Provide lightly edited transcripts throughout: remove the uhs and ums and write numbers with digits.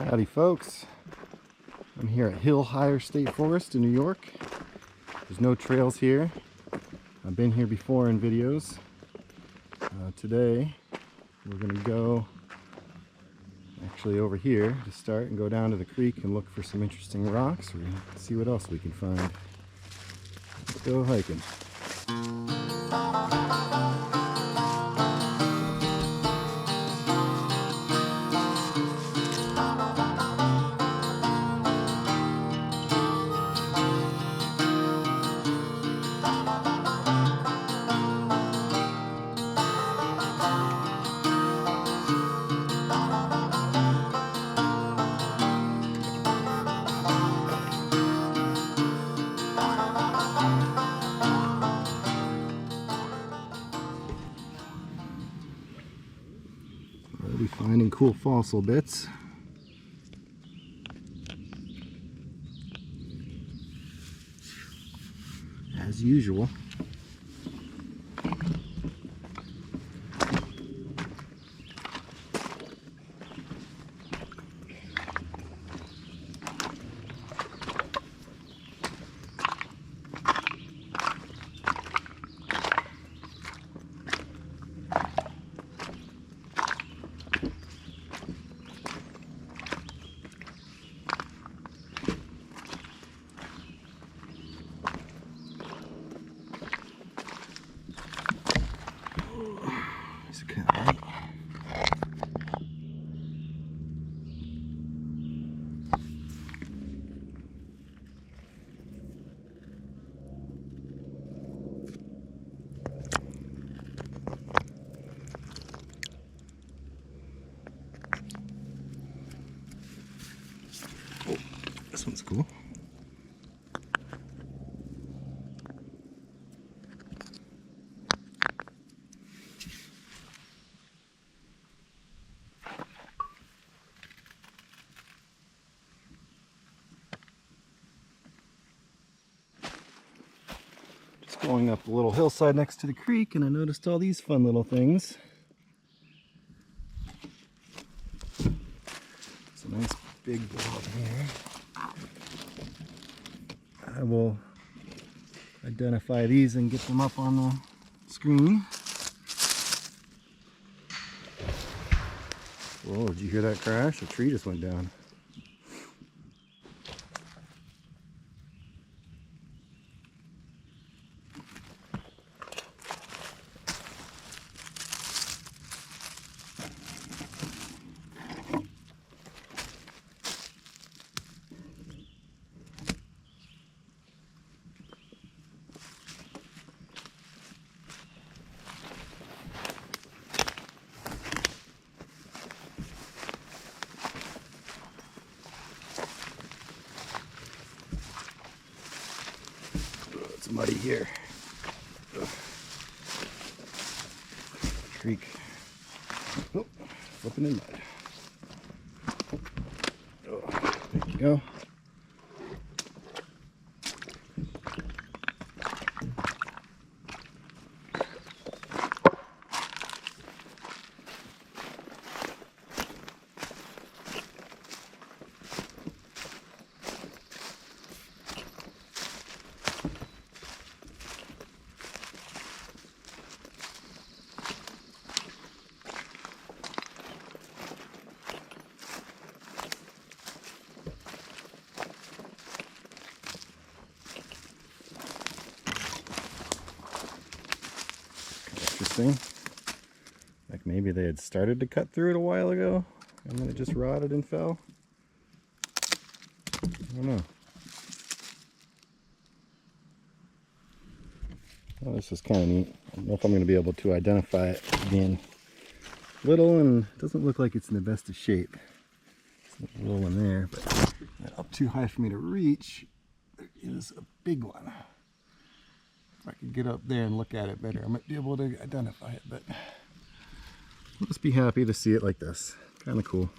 Howdy folks, I'm here at Hill Higher State Forest in New York. There's no trails here. I've been here before in videos. Today we're going to go actually over here to start and go down to the creek and look for some interesting rocks. We're going to see what else we can find. Let's go hiking. Already finding cool fossil bits. As usual. Oh, this one's cool. Just going up the little hillside next to the creek, and I noticed all these fun little things. It's a nice big blob here. I will identify these and get them up on the screen. Whoa, did you hear that crash? A tree just went down. It's muddy here. Ugh. Creek. Oh, flipping in mud. Oh, there you go. Interesting. Like maybe they had started to cut through it a while ago and then it just rotted and fell. I don't know. Well, this is kind of neat. I don't know if I'm going to be able to identify it again. Little, and it doesn't look like it's in the best of shape. It's a little one there, but not up too high for me to reach. There is a big one. If I could get up there and look at it better, I might be able to identify it, but I'll just be happy to see it like this. Kind of cool.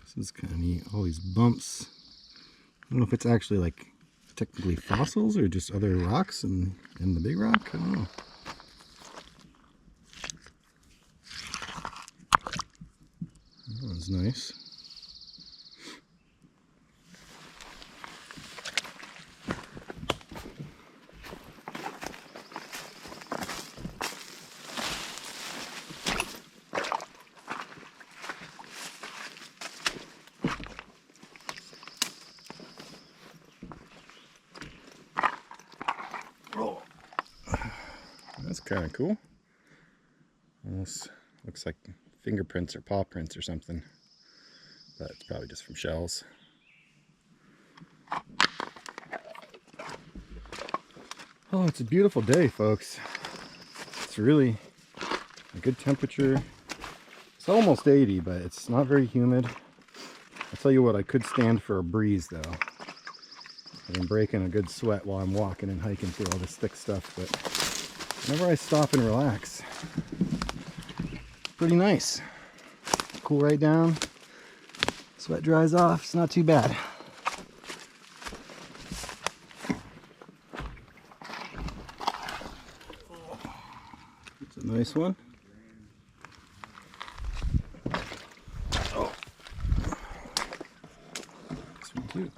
This is kind of neat. All these bumps. I don't know if it's actually like technically fossils or just other rocks in the big rock. I don't know. That one's nice. That's kind of cool. Almost looks like fingerprints or paw prints or something, but it's probably just from shells. Oh, it's a beautiful day, folks. It's really a good temperature. It's almost 80, but it's not very humid. I'll tell you what, I could stand for a breeze though. I've been breaking a good sweat while I'm walking and hiking through all this thick stuff, but whenever I stop and relax, it's pretty nice. Cool right down. Sweat dries off. It's not too bad. It's a nice one. Oh, this one too.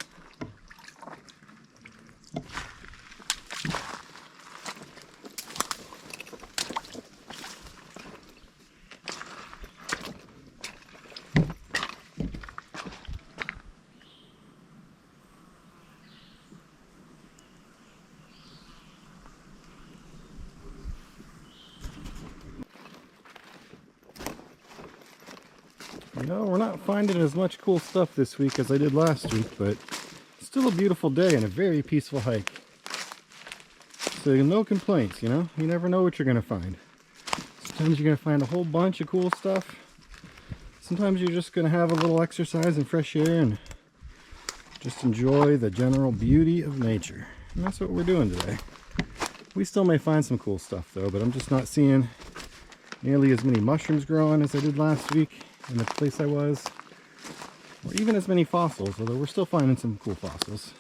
You know, we're not finding as much cool stuff this week as I did last week, but it's still a beautiful day and a very peaceful hike. So no complaints, you know? You never know what you're going to find. Sometimes you're going to find a whole bunch of cool stuff. Sometimes you're just going to have a little exercise and fresh air and just enjoy the general beauty of nature. And that's what we're doing today. We still may find some cool stuff though, but I'm just not seeing nearly as many mushrooms growing as I did last week in the place I was, or even as many fossils, although we're still finding some cool fossils.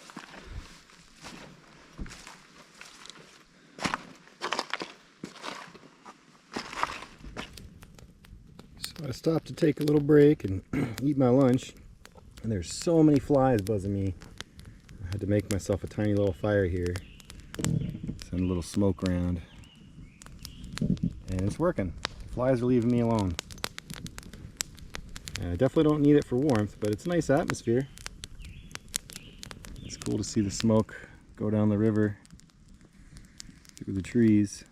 So I stopped to take a little break and eat my lunch, and there's so many flies buzzing me. I had to make myself a tiny little fire here, send a little smoke around, and it's working. The flies are leaving me alone. I definitely don't need it for warmth, but it's a nice atmosphere. It's cool to see the smoke go down the river through the trees.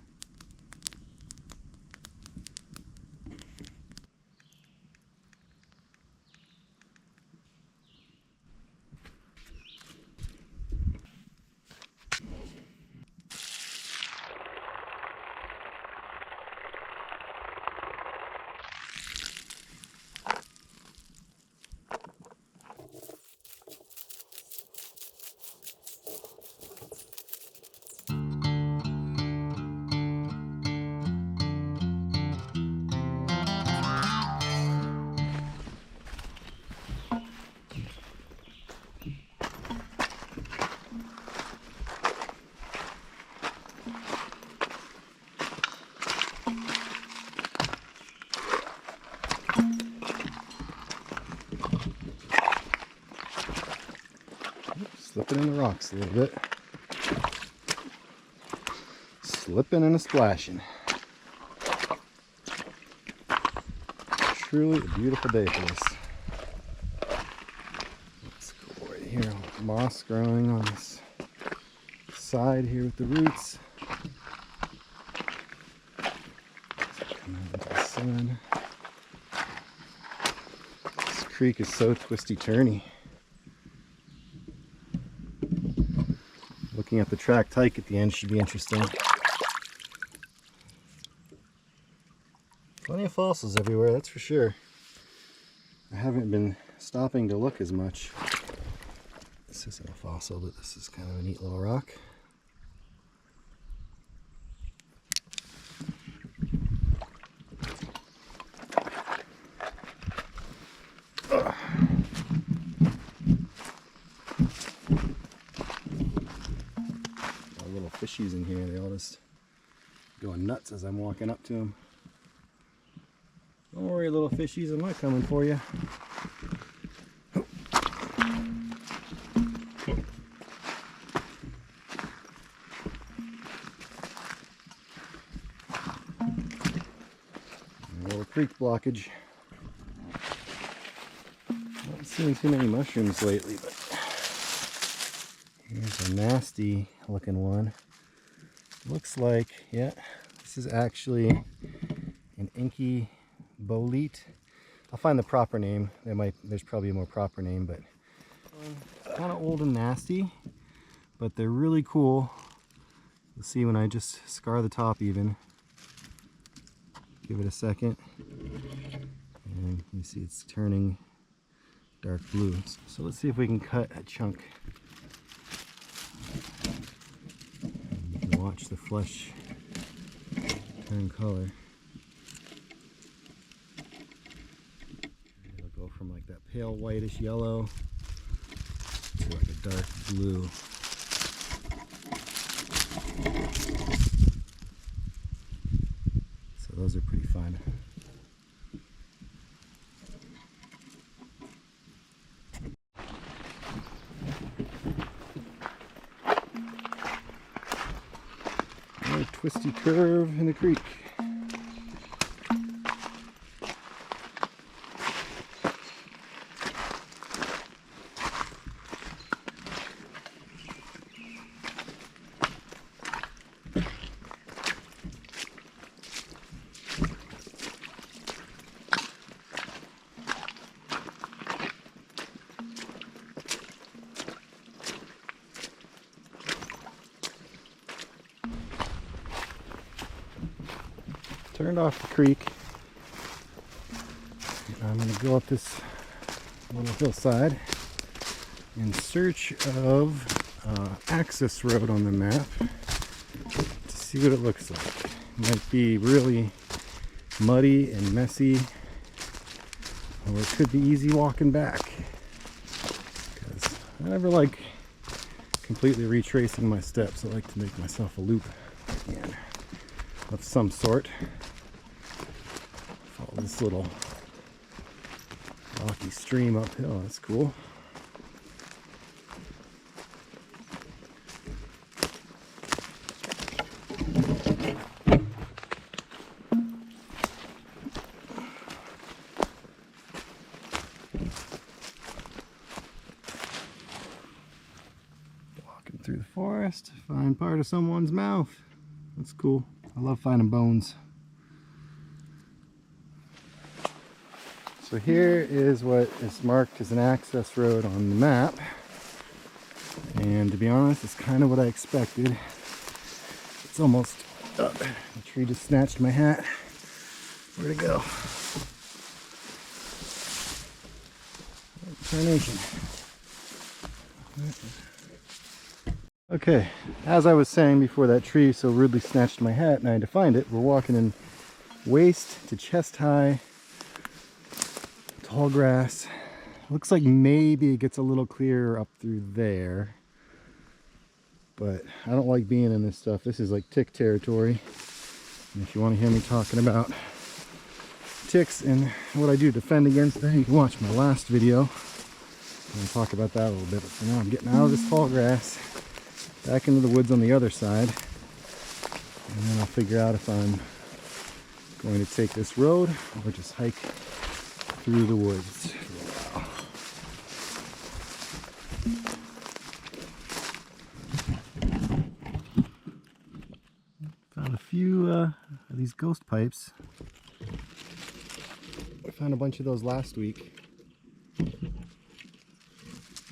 Slipping in the rocks a little bit. Slipping and a splashing. Truly a beautiful day for this. Let's go right here. Moss growing on this side here with the roots. Come out into the sun. This creek is so twisty-turny. Looking at the tracked hike at the end should be interesting. Plenty of fossils everywhere, that's for sure. I haven't been stopping to look as much. This isn't a fossil, but this is kind of a neat little rock. fishies in here. They all just going nuts as I'm walking up to them. Don't worry, little fishies, I'm not coming for you. A little creek blockage. Not seeing too many mushrooms lately, but here's a nasty looking one. Looks like, yeah, this is actually an inky bolete. I'll find the proper name. There's probably a more proper name, but kind of old and nasty, but they're really cool. You'll see when I just scar the top even. Give it a second, and you see it's turning dark blue. So let's see if we can cut a chunk. And you can watch the flesh turn color. It'll go from like that pale whitish yellow to like a dark blue. So those are pretty fun. Another twisty curve in the creek. Turned off the creek. I'm going to go up this little hillside in search of access road on the map to see what it looks like. It might be really muddy and messy, or it could be easy walking back, because I never like completely retracing my steps. I like to make myself a loop again of some sort. Follow this little rocky stream uphill. That's cool. Walking through the forest, find part of someone's mouth. That's cool. I love finding bones. So here is what is marked as an access road on the map. And to be honest, it's kind of what I expected. It's almost up. The tree just snatched my hat. Where'd it go? Carnation. Okay, as I was saying before that tree so rudely snatched my hat and I had to find it, we're walking in waist to chest high, tall grass. Looks like maybe it gets a little clearer up through there, but I don't like being in this stuff. This is like tick territory. And if you want to hear me talking about ticks and what I do to defend against them, you can watch my last video. I'm going to talk about that a little bit, but for now I'm getting out of this tall grass, back into the woods on the other side, and then I'll figure out if I'm going to take this road or just hike through the woods for a while. Found a few of these ghost pipes. I found a bunch of those last week.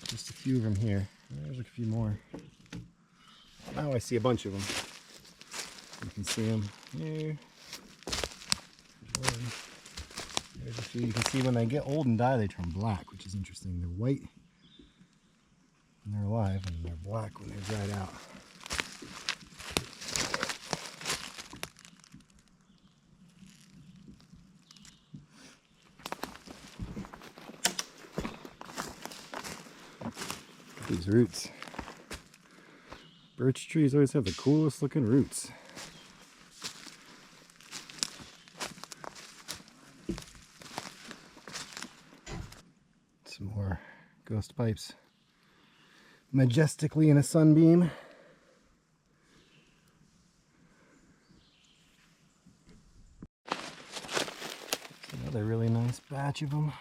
Just a few of them here. There's like a few more. Now I see a bunch of them. You can see them here. There's a few. You can see when they get old and die, they turn black, which is interesting. They're white when they're alive, and they're black when they're dried out. These roots. Birch trees always have the coolest looking roots. Some more ghost pipes majestically in a sunbeam. Another really nice batch of them.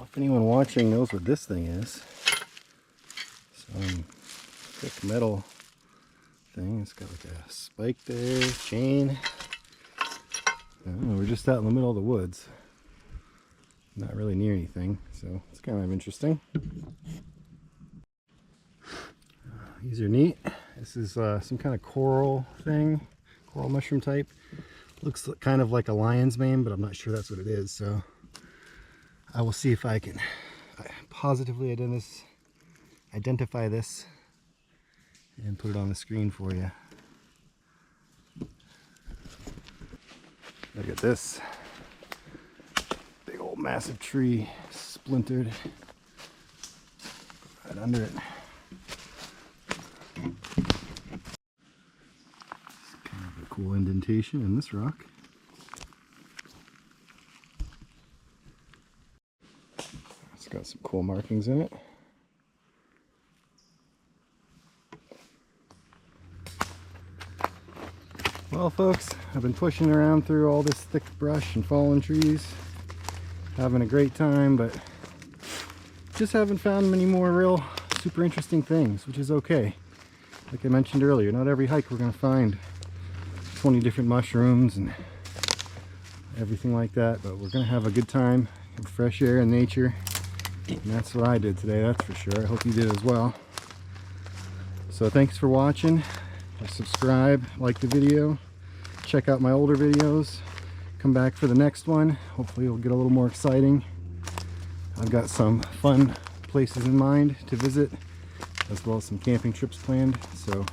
If anyone watching knows what this thing is, some thick metal thing. It's got like a spike there, chain. I don't know, we're just out in the middle of the woods, not really near anything, so it's kind of interesting. These are neat. This is some kind of coral thing, coral mushroom type. Looks kind of like a lion's mane, but I'm not sure that's what it is, so I will see if I can positively identify this and put it on the screen for you. Look at this big old massive tree splintered right under it. It's kind of a cool indentation in this rock. It's got some cool markings in it. Well folks, I've been pushing around through all this thick brush and fallen trees, having a great time, but just haven't found many more real super interesting things, which is okay. Like I mentioned earlier, not every hike we're going to find 20 different mushrooms and everything like that, but we're going to have a good time, have fresh air and nature, and that's what I did today, that's for sure. I hope you did as well. So thanks for watching. Subscribe, like the video, check out my older videos, come back for the next one. Hopefully it'll get a little more exciting. I've got some fun places in mind to visit, as well as some camping trips planned, so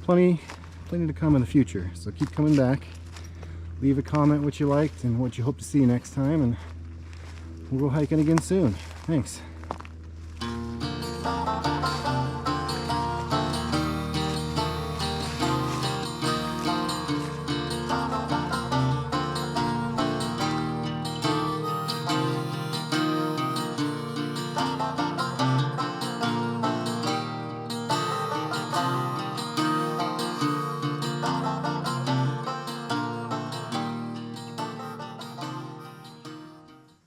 plenty to come in the future. So keep coming back, leave a comment what you liked and what you hope to see next time, and we'll go hiking again soon. Thanks.